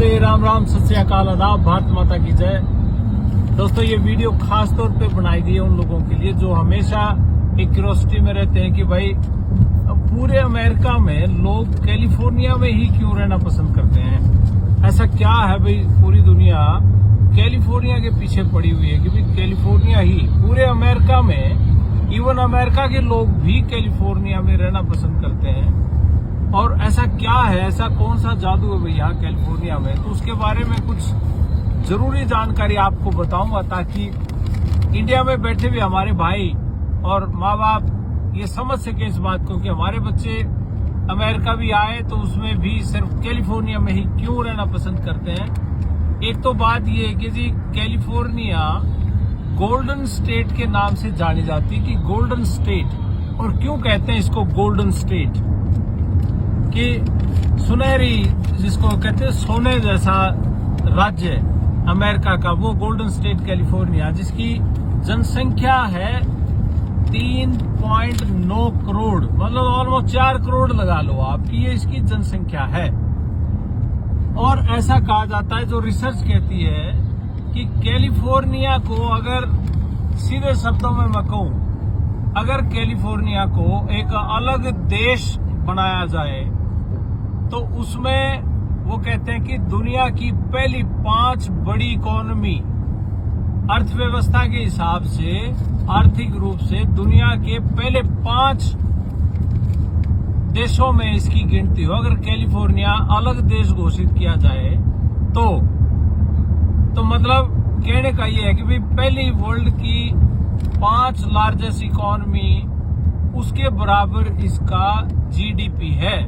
नमस्ते, राम राम, सत श्री अकाल, आदाब, भारत माता की जय। दोस्तों, ये वीडियो खास तौर पे बनाई गई है उन लोगों के लिए जो हमेशा एक क्यूरियोसिटी में रहते हैं कि भाई पूरे अमेरिका में लोग कैलिफोर्निया में ही क्यों रहना पसंद करते हैं। ऐसा क्या है भाई, पूरी दुनिया कैलिफोर्निया के पीछे पड़ी हुई है कि भाई कैलिफोर्निया ही, पूरे अमेरिका में इवन अमेरिका के लोग भी कैलिफोर्निया में रहना पसंद करते हैं। और ऐसा क्या है, ऐसा कौन सा जादू है भैया कैलिफोर्निया में, तो उसके बारे में कुछ जरूरी जानकारी आपको बताऊंगा ताकि इंडिया में बैठे भी हमारे भाई और माँ बाप ये समझ सके इस बात को कि हमारे बच्चे अमेरिका भी आए तो उसमें भी सिर्फ कैलिफोर्निया में ही क्यों रहना पसंद करते हैं। एक तो बात ये है कि जी कैलिफोर्निया गोल्डन स्टेट के नाम से जानी जाती है कि गोल्डन स्टेट, और क्यों कहते हैं इसको गोल्डन स्टेट कि सुनहरी, जिसको कहते हैं सोने जैसा राज्य अमेरिका का, वो गोल्डन स्टेट कैलिफोर्निया, जिसकी जनसंख्या है 3.9 करोड़, मतलब ऑलमोस्ट 4 करोड़ लगा लो आपकी, ये इसकी जनसंख्या है। और ऐसा कहा जाता है, जो रिसर्च कहती है कि कैलिफोर्निया को, अगर सीधे शब्दों में मैं कहूं, अगर कैलिफोर्निया को एक अलग देश बनाया जाए तो उसमें वो कहते हैं कि दुनिया की पहली 5 बड़ी इकोनॉमी, अर्थव्यवस्था के हिसाब से, आर्थिक रूप से दुनिया के पहले 5 देशों में इसकी गिनती हो। अगर कैलिफोर्निया अलग देश घोषित किया जाए तो मतलब कहने का ये है कि भाई पहली वर्ल्ड की 5 लार्जेस्ट इकोनॉमी, उसके बराबर इसका जीडीपी है।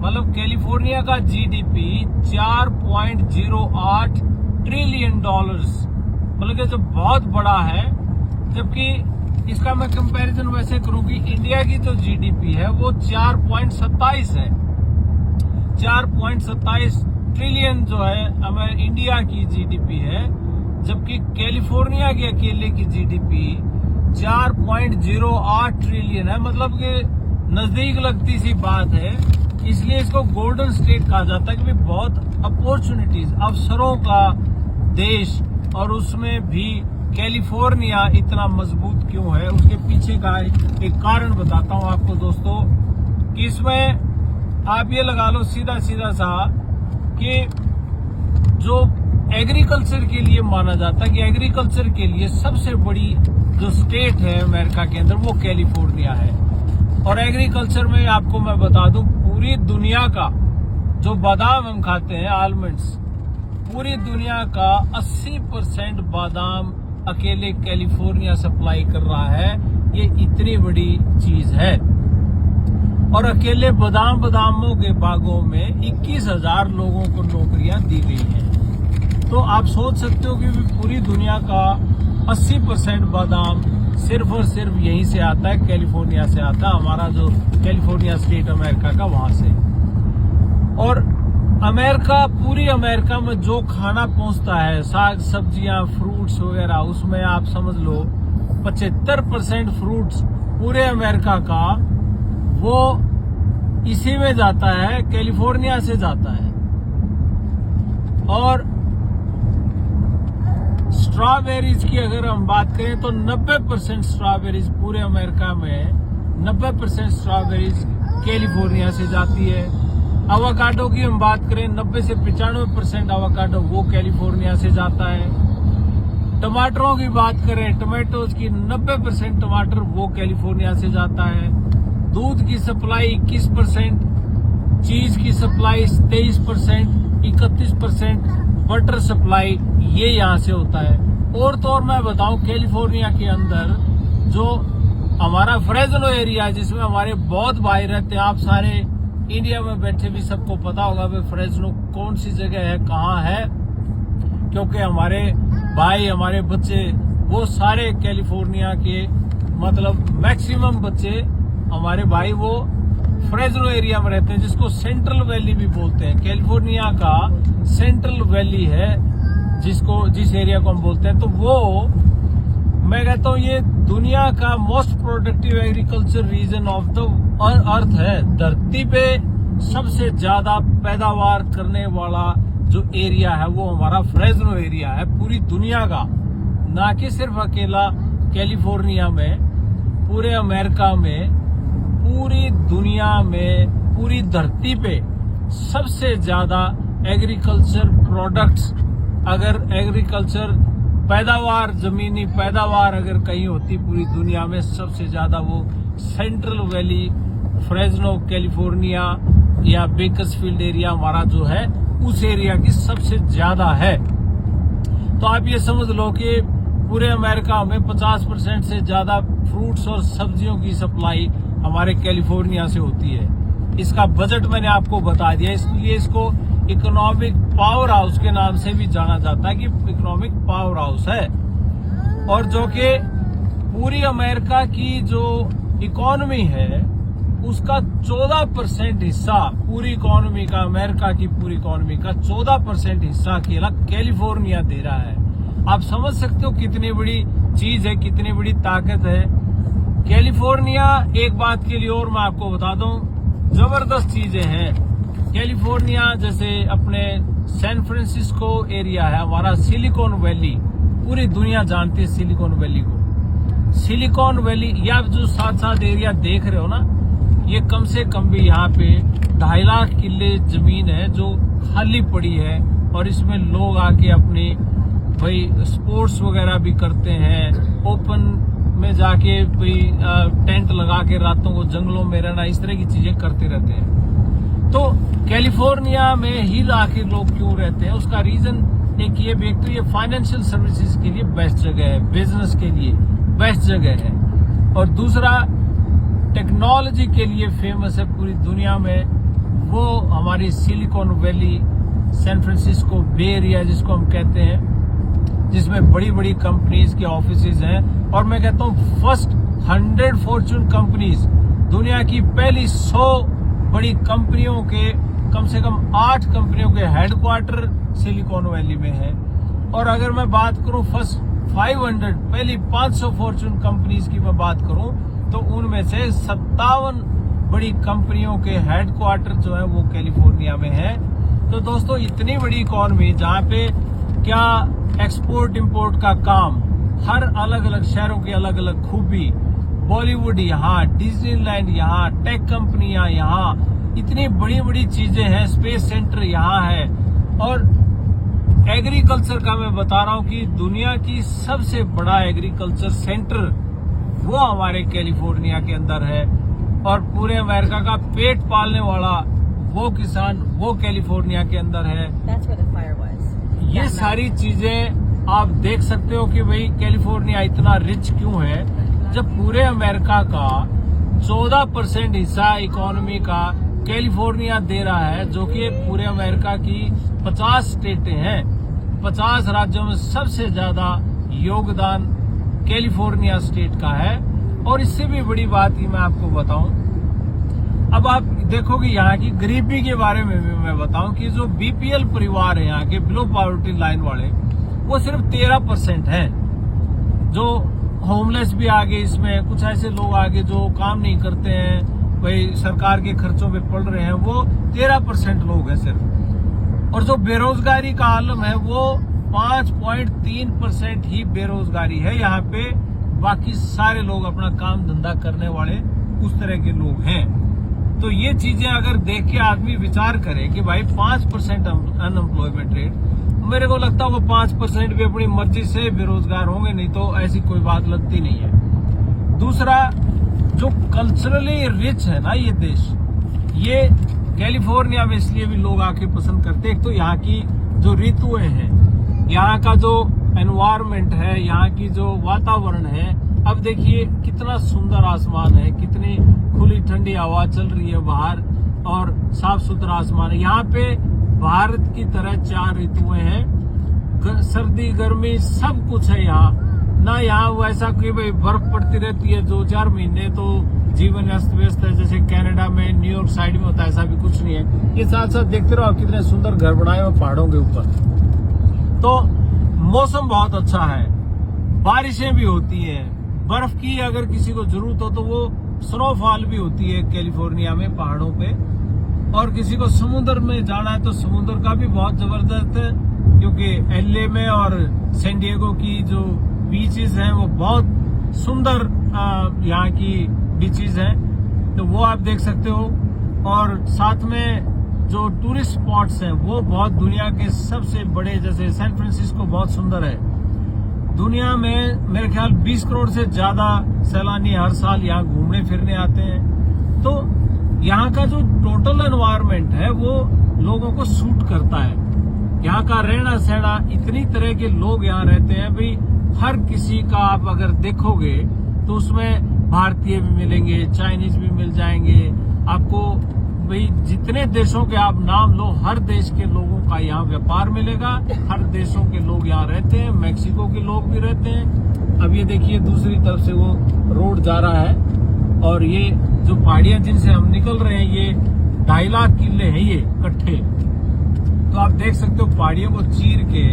मतलब कैलिफोर्निया का जीडीपी 4.08 ट्रिलियन डॉलर्स, मतलब कि जो बहुत बड़ा है। जबकि इसका मैं कंपैरिजन वैसे करूं कि इंडिया की जो जीडीपी है वो 4.27 है। 4.27 ट्रिलियन जो है हमारे इंडिया की जीडीपी है, जबकि कैलिफोर्निया के अकेले की जीडीपी 4.08 ट्रिलियन है। मतलब कि नजदीक लगती सी बात है, इसलिए इसको गोल्डन स्टेट कहा जाता है कि बहुत अपॉर्चुनिटीज, अवसरों का देश, और उसमें भी कैलिफोर्निया इतना मजबूत क्यों है, उसके पीछे का एक कारण बताता हूं आपको दोस्तों। कि इसमें आप ये लगा लो सीधा सीधा सा कि जो एग्रीकल्चर के लिए माना जाता है कि एग्रीकल्चर के लिए सबसे बड़ी जो स्टेट है अमेरिका के अंदर वो कैलिफोर्निया है। और एग्रीकल्चर में आपको मैं बता दूं, पूरी दुनिया का जो बादाम हम खाते हैं, आलमंड्स, पूरी दुनिया का 80% बादाम अकेले कैलिफोर्निया सप्लाई कर रहा है। ये इतनी बड़ी चीज है। और अकेले बादामों के बागों में 21,000 लोगों को नौकरियां दी गई हैं। तो आप सोच सकते हो कि पूरी दुनिया का 80% बादाम सिर्फ और सिर्फ यहीं से आता है, कैलिफोर्निया से आता है, हमारा जो कैलिफोर्निया स्टेट अमेरिका का, वहां से। और अमेरिका, पूरी अमेरिका में जो खाना पहुंचता है, साग सब्जियां, फ्रूट्स वगैरह, उसमें आप समझ लो 75% फ्रूट्स पूरे अमेरिका का वो इसी में जाता है, कैलिफोर्निया से जाता है। और स्ट्रॉबेरीज की अगर हम बात करें तो 90% स्ट्रॉबेरीज पूरे अमेरिका में, 90% स्ट्रॉबेरीज कैलिफोर्निया से जाती है। अवाकाडो की हम बात करें, 90 से 95% अवाकाडो वो कैलिफोर्निया से जाता है। टमाटरों की बात करें, टमाटोज की 90% टमाटर वो कैलिफोर्निया से जाता है। दूध की सप्लाई 21%, चीज की सप्लाई 23%, 31% बटर सप्लाई ये यहाँ से होता है। और तो और मैं बताऊं, कैलिफोर्निया के अंदर जो हमारा फ्रेजनो एरिया है, जिसमें हमारे बहुत भाई रहते हैं, आप सारे इंडिया में बैठे भी सबको पता होगा भाई फ्रेजनो कौन सी जगह है, कहाँ है, क्योंकि हमारे भाई, हमारे बच्चे वो सारे कैलिफोर्निया के, मतलब मैक्सिमम बच्चे हमारे भाई वो फ्रेजनो एरिया में रहते हैं, जिसको सेंट्रल वैली भी बोलते हैं। कैलिफोर्निया का सेंट्रल वैली है जिस एरिया को हम बोलते हैं। तो वो मैं कहता हूँ ये दुनिया का most productive agriculture region of the earth है। धरती पे सबसे ज्यादा पैदावार करने वाला जो एरिया है वो हमारा फ्रेस्नो एरिया है पूरी दुनिया का, ना कि सिर्फ अकेला कैलिफोर्निया में, पूरे अमेरिका में, पूरी दुनिया में, पूरी धरती पे सबसे ज्यादा एग्रीकल्चर प्रोडक्ट्स, अगर एग्रीकल्चर पैदावार, जमीनी पैदावार अगर कहीं होती पूरी दुनिया में, सबसे ज्यादा वो सेंट्रल वैली, फ्रेस्नो कैलिफोर्निया या बेकर्सफील्ड एरिया हमारा जो है उस एरिया की सबसे ज्यादा है। तो आप ये समझ लो कि पूरे अमेरिका में 50% से ज्यादा फ्रूट्स और सब्जियों की सप्लाई हमारे कैलिफोर्निया से होती है। इसका बजट मैंने आपको बता दिया, इसलिए इसको इकोनॉमिक पावर हाउस के नाम से भी जाना जाता है कि इकोनॉमिक पावर हाउस है। और जो कि पूरी अमेरिका की जो इकोनॉमी है उसका 14% हिस्सा, पूरी इकोनॉमी का, अमेरिका की पूरी इकोनॉमी का 14% हिस्सा अकेला कैलिफोर्निया दे रहा है। आप समझ सकते हो कितनी बड़ी चीज है, कितनी बड़ी ताकत है कैलिफोर्निया। एक बात के लिए और मैं आपको बता दूं, जबरदस्त चीजें हैं कैलिफोर्निया। जैसे अपने सैन फ्रांसिस्को एरिया है हमारा, सिलिकॉन वैली, पूरी दुनिया जानती है सिलिकॉन वैली को। सिलिकॉन वैली, ये आप जो साथ साथ एरिया देख रहे हो ना, ये कम से कम भी यहाँ पे 2.5 लाख किले जमीन है जो खाली पड़ी है, और इसमें लोग आके अपनी भाई स्पोर्ट्स वगैरह भी करते हैं, ओपन में जाके भाई टेंट लगा के रातों को जंगलों में रहना, इस तरह की चीजें करते रहते हैं। तो कैलिफोर्निया में ही आके लोग क्यों रहते हैं, उसका रीजन एक ये भी, एक तो ये फाइनेंशियल सर्विसेज के लिए बेस्ट जगह है, बिजनेस के लिए बेस्ट जगह है, और दूसरा टेक्नोलॉजी के लिए फेमस है पूरी दुनिया में। वो हमारी सिलिकॉन वैली, सैन फ्रांसिस्को बे एरिया जिसको हम कहते हैं, जिसमें बड़ी बड़ी कंपनीज के ऑफिसेज हैं। और मैं कहता हूँ फर्स्ट 100 फॉर्च्यून कंपनीज, दुनिया की पहली 100 बड़ी कंपनियों के कम से कम 8 कंपनियों के हेडक्वार्टर सिलिकॉन वैली में है। और अगर मैं बात करूं फर्स्ट 500, पहली 500 फॉर्च्यून कंपनीज की मैं बात करूं, तो उनमें से 57 बड़ी कंपनियों के हेडक्वार्टर जो है वो कैलिफोर्निया में है। तो दोस्तों, इतनी बड़ी इकोनॉमी जहां पे क्या एक्सपोर्ट इंपोर्ट का काम, हर अलग अलग शहरों की अलग अलग खूबी, बॉलीवुड यहाँ, डिज्नीलैंड यहाँ, टेक कंपनियां यहाँ, इतनी बड़ी बड़ी चीजें हैं, स्पेस सेंटर यहाँ है। और एग्रीकल्चर का मैं बता रहा हूँ कि दुनिया की सबसे बड़ा एग्रीकल्चर सेंटर वो हमारे कैलिफोर्निया के अंदर है, और पूरे अमेरिका का पेट पालने वाला वो किसान वो कैलिफोर्निया के अंदर है। ये सारी चीजें आप देख सकते हो कि भाई कैलिफोर्निया इतना रिच क्यों है, जब पूरे अमेरिका का 14% हिस्सा इकोनॉमी का कैलिफोर्निया दे रहा है, जो कि पूरे अमेरिका की 50 स्टेटें हैं, 50 राज्यों में सबसे ज्यादा योगदान कैलिफोर्निया स्टेट का है। और इससे भी बड़ी बात ही मैं आपको बताऊं, अब आप देखोगे यहाँ की गरीबी के बारे में भी मैं बताऊं कि जो बीपीएल परिवार है यहाँ के, बिलो पॉवर्टी लाइन वाले, वो सिर्फ 13% हैं। जो होमलेस भी आगे, इसमें कुछ ऐसे लोग आगे जो काम नहीं करते हैं, भाई सरकार के खर्चों पे पड़ रहे हैं, वो 13% लोग हैं सिर्फ। और जो बेरोजगारी का आलम है वो 5.3% ही बेरोजगारी है यहाँ पे। बाकी सारे लोग अपना काम धंधा करने वाले उस तरह के लोग हैं। तो ये चीजें अगर देख के आदमी विचार करे कि भाई 5% अनएम्प्लॉयमेंट रेट, मेरे को लगता है वो 5% भी अपनी मर्जी से बेरोजगार होंगे, नहीं तो ऐसी कोई बात लगती नहीं है। दूसरा, जो कल्चरली रिच है ना ये देश, ये कैलिफोर्निया में इसलिए भी लोग आके पसंद करते हैं। एक तो यहाँ की जो ऋतुएं हैं, यहाँ का जो एनवायरमेंट है, यहाँ की जो वातावरण है, अब देखिए कितना सुंदर आसमान है, कितनी खुली ठंडी हवा चल रही है बाहर, और साफ सुथरा आसमान है। यहाँ पे भारत की तरह 4 ऋतुएं हैं, सर्दी गर्मी सब कुछ है यहाँ ना। यहाँ वैसा कि भाई बर्फ पड़ती रहती है 2-4 महीने तो जीवन अस्त व्यस्त है, जैसे कनाडा में, न्यूयॉर्क साइड में होता है, ऐसा भी कुछ नहीं है। ये साथ साथ देखते रहो कितने सुंदर घर बनाए हुए पहाड़ों के ऊपर। तो मौसम बहुत अच्छा है, बारिशें भी होती हैं, बर्फ की अगर किसी को जरूरत हो तो वो स्नोफॉल भी होती है कैलिफोर्निया में पहाड़ों पे। और किसी को समुद्र में जाना है तो समुद्र का भी बहुत जबरदस्त है, क्योंकि एलए में और सैन डिएगो की जो बीचेस हैं वो बहुत सुंदर यहाँ की बीचेस हैं, तो वो आप देख सकते हो। और साथ में जो टूरिस्ट स्पॉट्स हैं वो बहुत दुनिया के सबसे बड़े, जैसे सैन फ्रांसिस्को बहुत सुंदर है। दुनिया में मेरे ख्याल 20 करोड़ से ज्यादा सैलानी हर साल यहाँ घूमने फिरने आते हैं। तो यहाँ का जो टोटल एनवायरनमेंट है वो लोगों को सूट करता है। यहाँ का रहना सहना, इतनी तरह के लोग यहाँ रहते हैं भाई, हर किसी का आप अगर देखोगे तो उसमें भारतीय भी मिलेंगे, चाइनीज भी मिल जाएंगे आपको भाई। जितने देशों के आप नाम लो, हर देश के लोगों का यहाँ व्यापार मिलेगा, हर देशों के लोग यहाँ रहते हैं, मैक्सिको के लोग भी रहते हैं। अब ये देखिए दूसरी तरफ से वो रोड जा रहा है, और ये जो पहाड़ियां जिनसे हम निकल रहे हैं ये 2.5 लाख किले हैं ये इकट्ठे। तो आप देख सकते हो पहाड़ियों को चीर के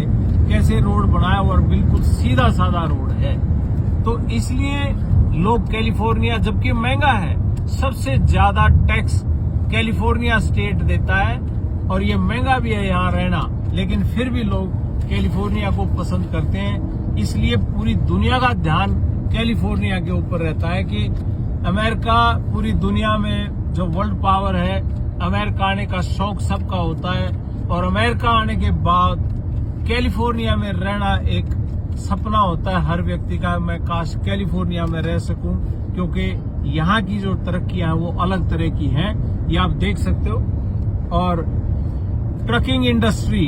कैसे रोड बनाया हुआ, और बिल्कुल सीधा साधा रोड है। तो इसलिए लोग कैलिफोर्निया, जबकि महंगा है, सबसे ज्यादा टैक्स कैलिफोर्निया स्टेट देता है, और ये महंगा भी है यहाँ रहना, लेकिन फिर भी लोग कैलिफोर्निया को पसंद करते हैं। इसलिए पूरी दुनिया का ध्यान कैलिफोर्निया के ऊपर रहता है कि अमेरिका पूरी दुनिया में जो वर्ल्ड पावर है, अमेरिका आने का शौक सबका होता है, और अमेरिका आने के बाद कैलिफोर्निया में रहना एक सपना होता है हर व्यक्ति का। मैं काश कैलिफोर्निया में रह सकूं, क्योंकि यहाँ की जो तरक्कियां हैं वो अलग तरह की हैं, ये आप देख सकते हो। और ट्रकिंग इंडस्ट्री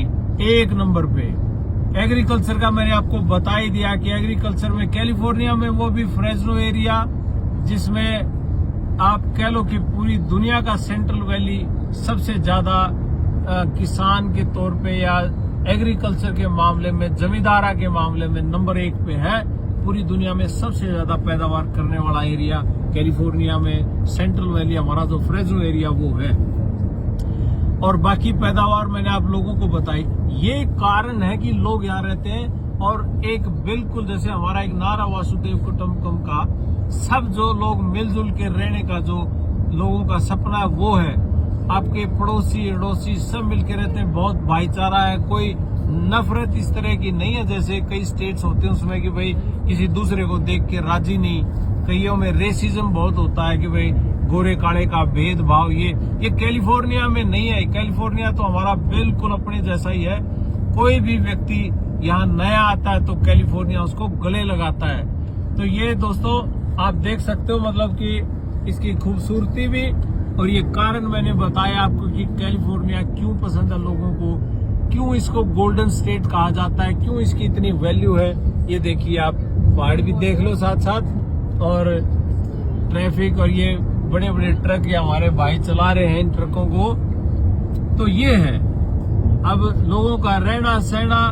एक नंबर पे। एग्रीकल्चर का मैंने आपको बता ही दिया कि एग्रीकल्चर में कैलिफोर्निया में, वो भी फ्रेस्नो एरिया, जिसमें आप कह लो कि पूरी दुनिया का सेंट्रल वैली सबसे ज्यादा किसान के तौर पे या एग्रीकल्चर के मामले में, जमींदारा के मामले में नंबर 1 पे है। पूरी दुनिया में सबसे ज्यादा पैदावार करने वाला एरिया कैलिफोर्निया में सेंट्रल वैली, हमारा जो फ्रेस्नो एरिया वो है। और बाकी पैदावार मैंने आप लोगों को बताई। ये कारण है कि लोग यहाँ रहते हैं, और एक बिल्कुल जैसे हमारा एक नारा वासुदेव कुटुंबकम का, सब जो लोग मिलजुल के रहने का जो लोगों का सपना है वो है। आपके पड़ोसी अड़ोसी सब मिलके रहते हैं, बहुत भाईचारा है, कोई नफरत इस तरह की नहीं है जैसे कई स्टेट्स होते हैं उसमें कि भाई किसी दूसरे को देख के राजी नहीं। कईयों में रेसिज्म बहुत होता है कि भाई गोरे काले का भेदभाव, ये कैलिफोर्निया में नहीं है। कैलिफोर्निया तो हमारा बिल्कुल अपने जैसा ही है। कोई भी व्यक्ति यहाँ नया आता है तो कैलिफोर्निया उसको गले लगाता है। तो ये दोस्तों आप देख सकते हो, मतलब कि इसकी खूबसूरती भी, और ये कारण मैंने बताया आपको कि कैलिफोर्निया क्यों पसंद है लोगों को, क्यों इसको गोल्डन स्टेट कहा जाता है, क्यों इसकी इतनी वैल्यू है। ये देखिए आप पहाड़ भी देख लो साथ साथ, और ट्रैफिक, और ये बड़े बड़े ट्रक ये हमारे भाई चला रहे हैं इन ट्रकों को। तो ये है अब लोगों का रहना सहना,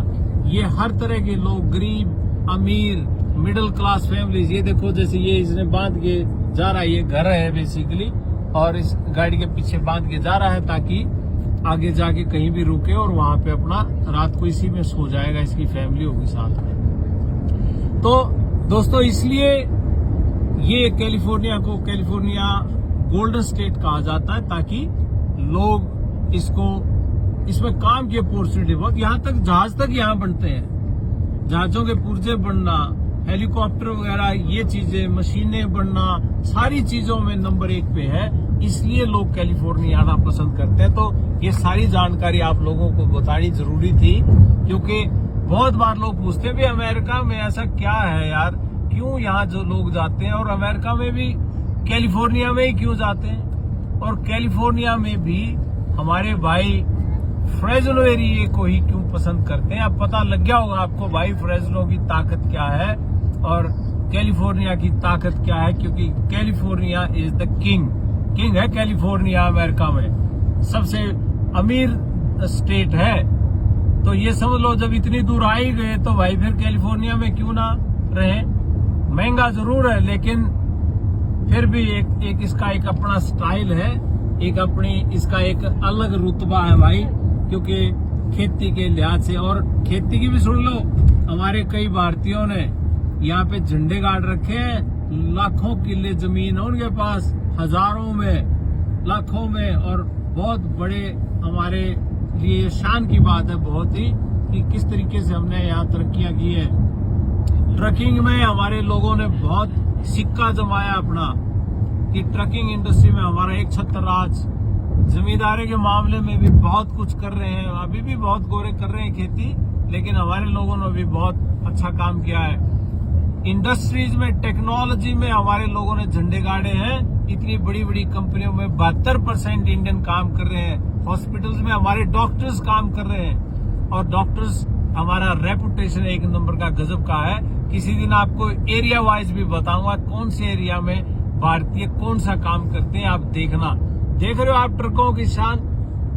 ये हर तरह के लोग, गरीब अमीर मिडिल क्लास फैमिलीज। ये देखो जैसे ये इसने बांध के जा रहा है, ये घर है बेसिकली, और इस गाड़ी के पीछे बांध के जा रहा है ताकि आगे जाके कहीं भी रुके और वहां पे अपना रात को इसी में सो जाएगा, इसकी फैमिली होगी साथ में। तो दोस्तों इसलिए ये कैलिफोर्निया को कैलिफोर्निया गोल्डन स्टेट कहा जाता है, ताकि लोग इसमें काम की अपॉर्चुनिटी बहुत, यहाँ तक जहाज तक यहाँ बनते हैं, जहाजों के पुर्जे बनना, हेलीकॉप्टर वगैरह, ये चीजें, मशीनें बनना, सारी चीजों में नंबर 1 पे है। इसलिए लोग कैलिफोर्निया आना पसंद करते हैं। तो ये सारी जानकारी आप लोगों को बतानी जरूरी थी, क्योंकि बहुत बार लोग पूछते हैं भी अमेरिका में ऐसा क्या है यार, क्यों यहाँ जो लोग जाते हैं, और अमेरिका में भी कैलिफोर्निया में ही क्यों जाते हैं, और कैलिफोर्निया में भी हमारे भाई फ्रेस्नो एरिया को ही क्यों पसंद करते हैं। अब पता लग गया होगा आपको भाई फ्रेस्नो की ताकत क्या है और कैलिफोर्निया की ताकत क्या है, क्योंकि कैलिफोर्निया इज द किंग है। कैलिफोर्निया अमेरिका में सबसे अमीर स्टेट है। तो ये समझ लो जब इतनी दूर आ ही गए तो भाई फिर कैलिफोर्निया में क्यों ना रहे। महंगा जरूर है, लेकिन फिर भी एक इसका एक अपना स्टाइल है, एक अपनी इसका एक अलग रुतबा है भाई, क्योंकि खेती के लिहाज से। और खेती की भी सुन लो, हमारे कई भारतीयों ने यहाँ पे झंडे गाड़ रखे हैं, लाखों किले जमीन है उनके पास, हजारों में लाखों में, और बहुत बड़े हमारे लिए शान की बात है बहुत ही कि किस तरीके से हमने यहाँ तरक्कियां की है। ट्रकिंग में हमारे लोगों ने बहुत सिक्का जमाया अपना कि ट्रकिंग इंडस्ट्री में हमारा एक छत्र राज। जमींदारी के मामले में भी बहुत कुछ कर रहे हैं, अभी भी बहुत गोरे कर रहे हैं खेती, लेकिन हमारे लोगों ने भी बहुत अच्छा काम किया है। इंडस्ट्रीज में, टेक्नोलॉजी में हमारे लोगों ने झंडे गाड़े हैं। इतनी बड़ी बड़ी कंपनियों में 72% इंडियन काम कर रहे हैं। हॉस्पिटल्स में हमारे डॉक्टर्स काम कर रहे हैं और डॉक्टर्स हमारा रेपुटेशन एक नंबर का गजब का है। किसी दिन आपको एरिया वाइज भी बताऊंगा कौन से एरिया में भारतीय कौन सा काम करते हैं, आप देखना। देख रहे हो आप ट्रकों की शान,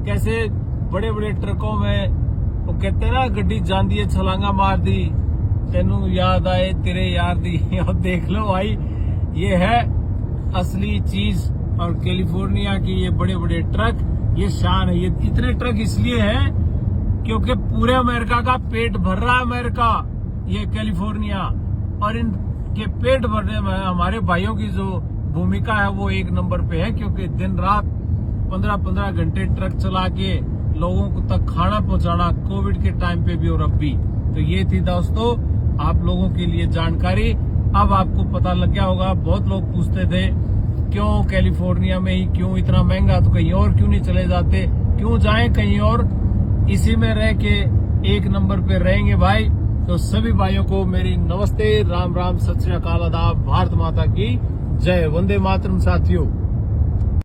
कैसे बड़े बड़े ट्रकों में वो कहते हैं ना, गड्डी जान दी छलांगा मार दी, तेनू याद आए तेरे यार दी। और देख लो भाई, ये है असली चीज। और कैलिफोर्निया की ये बड़े बड़े ट्रक, ये शान है। ये इतने ट्रक इसलिए है क्योंकि पूरे अमेरिका का पेट भर रहा है अमेरिका, ये कैलिफोर्निया। और इनके पेट भरने में हमारे भाइयों की जो भूमिका है वो एक नंबर पे है, क्योंकि दिन रात 15-15 घंटे ट्रक चला के लोगों को तक खाना पहुंचाना, कोविड के टाइम पे भी और अब भी। तो ये थी दोस्तों आप लोगों के लिए जानकारी। अब आपको पता लग गया होगा। बहुत लोग पूछते थे क्यों कैलिफोर्निया में ही क्यों इतना महंगा, तो कहीं और क्यों नहीं चले जाते, क्यों जाएं कहीं और, इसी में रह के एक नंबर पे रहेंगे भाई। तो सभी भाइयों को मेरी नमस्ते, राम राम, सत श्री अकाल, आदाब, भारत माता की जय, वंदे मातरम साथियों।